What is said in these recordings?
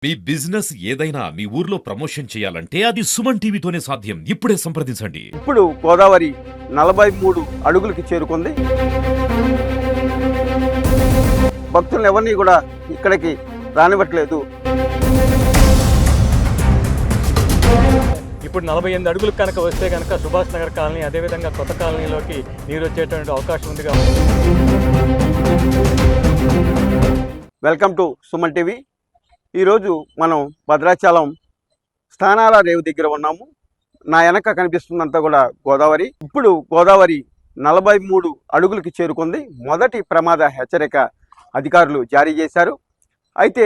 మీ business ఏదైనా మీ ఊర్లో promotion చేయాలంటే అది సుమన్ టీవీతోనే సాధ్యం. ఇప్పుడే సంప్రదించండి. ఇప్పుడు గోదావరి 43 అడుగులకి చేరుకుంది. భక్తులను ఎవరిని కూడా ఇక్కడికి రానివ్వట్లేదు. ఇప్పుడు 48 అడుగులు కనుక వస్తే కనుక సుభాష్ నగర్ కాలనీ అదేవిధంగా కొత్త కాలనీలోకి నీరు వచ్చేటువంటి అవకాశం ఉంది కాబట్టి వెల్కమ్ టు సుమన్ టీవీ. ఈరోజు మనం భద్రాచలం స్థానాల రేవు దగ్గర ఉన్నాము. నా వెనక కనిపిస్తుందంతా కూడా గోదావరి. ఇప్పుడు గోదావరి 43 అడుగులకి చేరుకుంది. మొదటి ప్రమాద హెచ్చరిక అధికారులు జారీ చేశారు. అయితే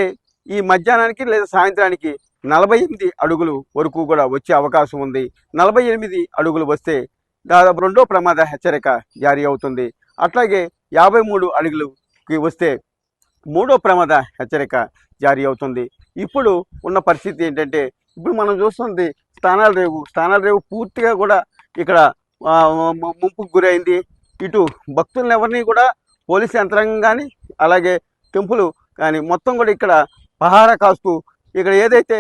ఈ మధ్యాహ్నానికి లేదా సాయంత్రానికి 48 అడుగులు వరకు కూడా వచ్చే అవకాశం ఉంది. 48 అడుగులు వస్తే దాదాపు రెండో ప్రమాద హెచ్చరిక జారీ అవుతుంది. అట్లాగే 53 అడుగులకి వస్తే మూడో ప్రమాద హెచ్చరిక జారీ అవుతుంది. ఇప్పుడు ఉన్న పరిస్థితి ఏంటంటే, ఇప్పుడు మనం చూస్తుంది స్థానాల రేవు పూర్తిగా కూడా ఇక్కడ ముంపుకు గురైంది. ఇటు భక్తులను ఎవరిని కూడా పోలీసు యంత్రాంగం కానీ అలాగే టెంపుల్ కానీ మొత్తం కూడా ఇక్కడ పహారా కాస్తూ ఇక్కడ ఏదైతే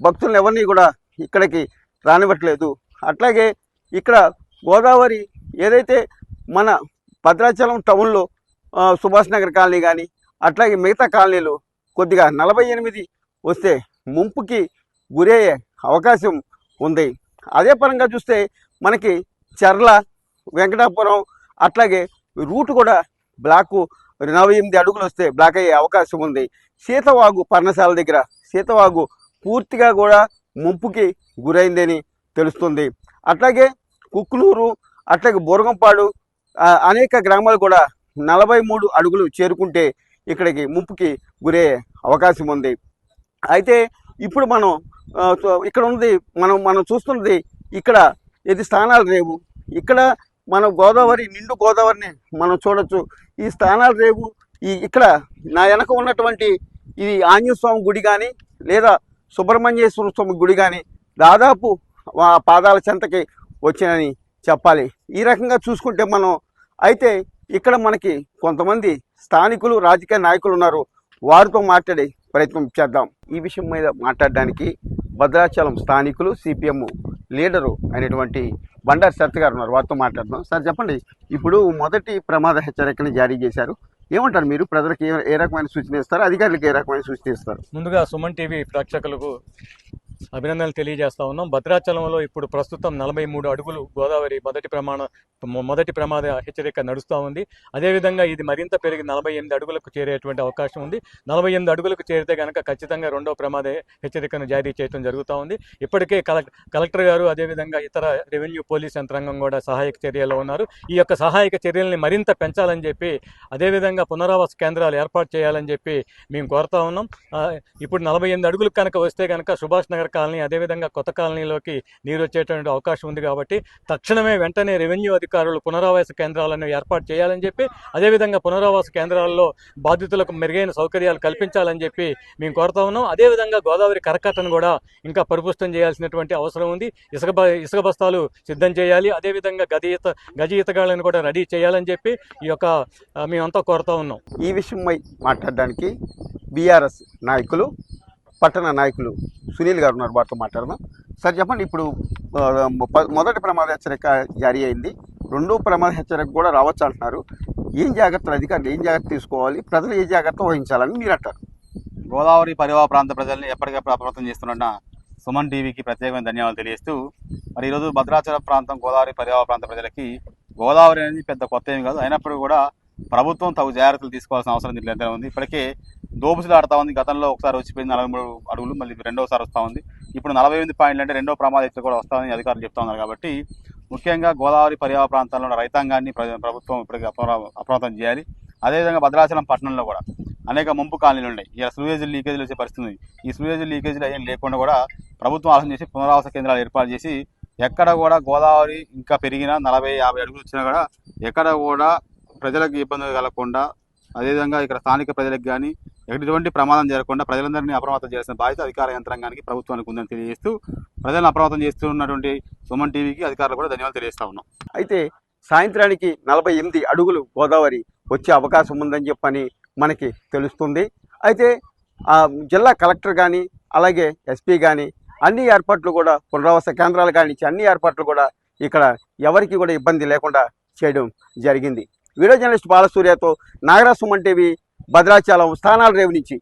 భక్తులను ఎవరిని కూడా ఇక్కడికి రానివ్వట్లేదు. అట్లాగే ఇక్కడ గోదావరి ఏదైతే మన భద్రాచలం టౌన్లో సుభాష్ నగర్ కాలనీ కానీ అట్లాగే మిగతా కాలనీలు కొద్దిగా 48 వస్తే ముంపుకి గురయ్యే అవకాశం ఉంది. అదే పరంగా చూస్తే మనకి చర్ల వెంకటాపురం అట్లాగే రూట్ కూడా బ్లాక్ 48 అడుగులు వస్తే బ్లాక్ అయ్యే అవకాశం ఉంది. సీతవాగు పర్ణశాల దగ్గర సీతవాగు పూర్తిగా కూడా ముంపుకి గురైందని తెలుస్తుంది. అట్లాగే కుక్కునూరు అట్లాగే బోరగంపాడు అనేక గ్రామాలు కూడా 43 అడుగులు చేరుకుంటే ఇక్కడికి ముంపుకి గురయ్యే అవకాశం ఉంది. అయితే ఇప్పుడు మనం ఇక్కడ ఉంది మనం చూస్తున్నది ఇక్కడ ఇది స్థానాల రేవు. ఇక్కడ మనం గోదావరి నిండు గోదావరిని మనం చూడొచ్చు. ఈ స్థానాల రేవు ఇక్కడ నా వెనక ఉన్నటువంటి ఇది ఆంజనేయ స్వామి గుడి కానీ లేదా సుబ్రహ్మణ్యేశ్వర స్వామి గుడి కానీ దాదాపు పాదాల చెంతకి వచ్చినని చెప్పాలి. ఈ రకంగా చూసుకుంటే మనం అయితే ఇక్కడ మనకి కొంతమంది స్థానికులు రాజకీయ నాయకులు ఉన్నారు. వారితో మాట్లాడే ప్రయత్నం చేద్దాం. ఈ విషయం మీద మాట్లాడడానికి భద్రాచలం స్థానికులు సిపిఎం లీడరు అయినటువంటి బండారు శరత్ గారు ఉన్నారు. వారితో మాట్లాడదాం. సార్ చెప్పండి, ఇప్పుడు మొదటి ప్రమాద హెచ్చరికని జారీ చేశారు. ఏమంటారు మీరు? ప్రజలకు ఏ రకమైన సూచన ఇస్తారు, అధికారులకు ఏ రకమైన సూచన ఇస్తారు? ముందుగా సుమన్ టీవీ ప్రేక్షకులకు అభినందనలు తెలియజేస్తా ఉన్నాం. భద్రాచలంలో ఇప్పుడు ప్రస్తుతం 43 అడుగులు గోదావరి మొదటి ప్రమాద హెచ్చరిక నడుస్తూ ఉంది. అదేవిధంగా ఇది మరింత పెరిగి 48 అడుగులకు చేరేటువంటి అవకాశం ఉంది. 48 అడుగులకు చేరితే కనుక ఖచ్చితంగా రెండో ప్రమాద హెచ్చరికను జారీ చేయడం జరుగుతూ ఉంది. ఇప్పటికే కలెక్టర్ గారు అదేవిధంగా ఇతర రెవెన్యూ పోలీస్ యంత్రాంగం కూడా సహాయక చర్యలో ఉన్నారు. ఈ యొక్క సహాయక చర్యల్ని మరింత పెంచాలని చెప్పి అదేవిధంగా పునరావాస కేంద్రాలు ఏర్పాటు చేయాలని చెప్పి మేము కోరుతా ఉన్నాం. ఇప్పుడు 48 అడుగులకు కనుక వస్తే కనుక సుభాష్ నగర్ కాలనీ అదేవిధంగా కొత్త కాలనీలోకి నీరు వచ్చేటువంటి అవకాశం ఉంది. కాబట్టి తక్షణమే వెంటనే రెవెన్యూ అధికారులు పునరావాస కేంద్రాలను ఏర్పాటు చేయాలని చెప్పి అదేవిధంగా పునరావాస కేంద్రాల్లో బాధితులకు మెరుగైన సౌకర్యాలు కల్పించాలని చెప్పి మేము కోరుతా ఉన్నాం. అదేవిధంగా గోదావరి కరకట్టను కూడా ఇంకా పరిపుష్టం చేయాల్సినటువంటి అవసరం ఉంది. ఇసుక బస్తాలు సిద్ధం చేయాలి. అదేవిధంగా గజ ఈతగాళ్ళను కూడా రెడీ చేయాలని చెప్పి ఈ యొక్క మేమంతా కోరుతా ఉన్నాం. ఈ విషయమై మాట్లాడడానికి బీఆర్ఎస్ నాయకులు పట్టణ నాయకులు సునీల్ గారు ఉన్నారు. వారితో మాట్లాడదాం. సార్ చెప్పండి, ఇప్పుడు మొదటి ప్రమాద హెచ్చరిక జారీ అయింది, రెండో ప్రమాద హెచ్చరిక కూడా రావచ్చు అంటున్నారు. అధికారులు ఏం జాగ్రత్త తీసుకోవాలి, ప్రజలు ఏ జాగ్రత్త వహించాలని మీరు అంటారు? గోదావరి పరివాహ ప్రాంత ప్రజల్ని ఎప్పటికప్పుడు అప్రమత్తం చేస్తున్న సుమన్ టీవీకి ప్రత్యేకమైన ధన్యవాదాలు తెలియజేస్తూ, మరి ఈరోజు భద్రాచలం ప్రాంతం గోదావరి పరివాహ ప్రాంత ప్రజలకి గోదావరి అనేది పెద్ద కొత్త ఏం కాదు. అయినప్పుడు కూడా ప్రభుత్వం తగు జాగ్రత్తలు తీసుకోవాల్సిన అవసరం దీంట్లో ఎంతైనా ఉంది. ఇప్పటికే దోపుసులు ఆడుతూ ఉంది. గతంలో ఒకసారి వచ్చిపోయింది 43 అడుగులు, మళ్ళీ రెండోసారి వస్తూ ఉంది. ఇప్పుడు 48 పాయింట్లు అంటే రెండో ప్రమాద హెచ్చరిక కూడా వస్తుందని అధికారులు చెప్తా ఉన్నారు. కాబట్టి ముఖ్యంగా గోదావరి పరివాహ ప్రాంతాల్లో ఉన్న రైతాంగాన్ని ప్రభుత్వం ఇప్పటికీ అప్రమత్తం చేయాలి. అదేవిధంగా భద్రాచలం పట్టణంలో కూడా అనేక ముంపు కాలనీలు ఉన్నాయి. ఇలా స్లూయేజ్ లీకేజీలు వచ్చే పరిస్థితి ఉంది. ఈ స్లూయేజ్ లీకేజీలు ఏం లేకుండా కూడా ప్రభుత్వం ఆలోచన చేసి పునరావాస కేంద్రాలు ఏర్పాటు చేసి ఎక్కడ కూడా గోదావరి ఇంకా పెరిగినా 40-50 అడుగులు వచ్చినా కూడా ఎక్కడ కూడా ప్రజలకు ఇబ్బందులు కలగకుండా అదేవిధంగా ఇక్కడ స్థానిక ప్రజలకు కానీ ఎటువంటి ప్రమాదం జరగకుండా ప్రజలందరినీ అప్రమత్తం చేయాల్సిన బాధ్యత అధికార యంత్రాంగానికి ప్రభుత్వానికి ఉందని తెలియజేస్తూ ప్రజలను అప్రమత్తం చేస్తున్నటువంటి సుమన్ టీవీకి అధికారులు కూడా ధన్యవాదాలు తెలియజేస్తా ఉన్నాం. అయితే సాయంత్రానికి 48 అడుగులు గోదావరి వచ్చే అవకాశం ఉందని చెప్పని మనకి తెలుస్తుంది. అయితే జిల్లా కలెక్టర్ కానీ అలాగే ఎస్పీ కానీ అన్ని ఏర్పాట్లు కూడా పునరావాస కేంద్రాలు కానించి అన్ని ఏర్పాట్లు కూడా ఇక్కడ ఎవరికి కూడా ఇబ్బంది లేకుండా చేయడం జరిగింది. వీడియో జర్నలిస్ట్ బాలసూర్యతో నాగరాజ్ సుమన్ టీవీ భద్రాచలం స్థానాల రేవు నుంచి.